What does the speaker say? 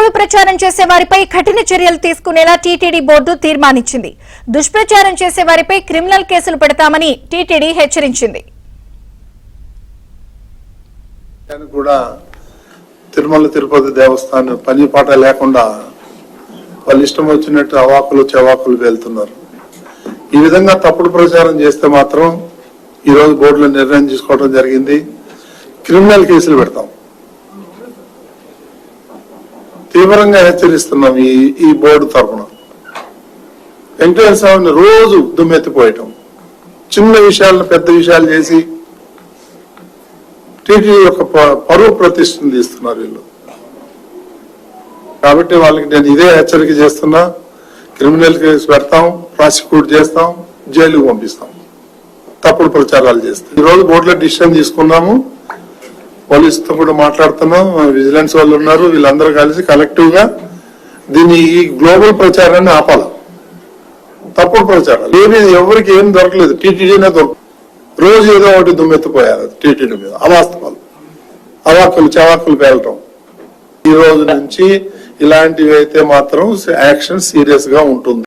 తప్పుడు ప్రచారం చేసే వారిపై కఠిన చర్యలు తీసుకునేలా టీటీడీ బోర్డు తీర్మానించింది. దుష్ప్రచారం చేసే వారిపై క్రిమినల్ కేసులు పెడతామని టీటీడీ హెచ్చరించింది. తిరుమల తిరుపతి దేవస్థానం పని పాట లేకుండా వాళ్ళు ఇష్టం వచ్చినట్టు అవాకులు చెవాకులు వెళ్తున్నారు. ఈ విధంగా తప్పుడు ప్రచారం చేస్తే మాత్రం ఈ రోజు బోర్డులో నిర్ణయం తీసుకోవడం జరిగింది. క్రిమినల్ కేసులు పెడతాం. తీవ్రంగా హెచ్చరిస్తున్నాం. ఈ బోర్డు తరఫున వెంకటేశ్వర స్వామిని రోజు దుమ్మెత్తిపోయటం, చిన్న విషయాలను పెద్ద విషయాలు చేసి టీటీడీ యొక్క పరువు ప్రతిష్టను తీస్తున్నారు వీళ్ళు. కాబట్టి వాళ్ళకి నేను ఇదే హెచ్చరిక చేస్తున్నా. క్రిమినల్ కేసు పెడతాం, ప్రాసిక్యూట్ చేస్తాం, జైలుకు పంపిస్తాం తప్పుడు ప్రచారాలు చేస్తాం. ఈ రోజు బోర్డులో డిసిషన్ తీసుకున్నాము. పోలీసుతో కూడా మాట్లాడుతున్నాం. విజిలెన్స్ వాళ్ళు ఉన్నారు. వీళ్ళందరూ కలిసి కలెక్టివ్ గా దీన్ని ఈ గ్లోబల్ ప్రచారాన్ని ఆపాలి. తప్పుడు ప్రచారాలు ఎవరికి ఏం దొరకలేదు. టీటీడీనే దొరకదు. రోజు ఏదో ఒకటి దుమ్మెత్తిపోయారు టీటీడీ మీద. అవాస్తవాలు, అవాక్కులు చెవాకులు పేలటం. ఈ రోజు నుంచి ఇలాంటివి అయితే మాత్రం యాక్షన్ సీరియస్ గా ఉంటుంది.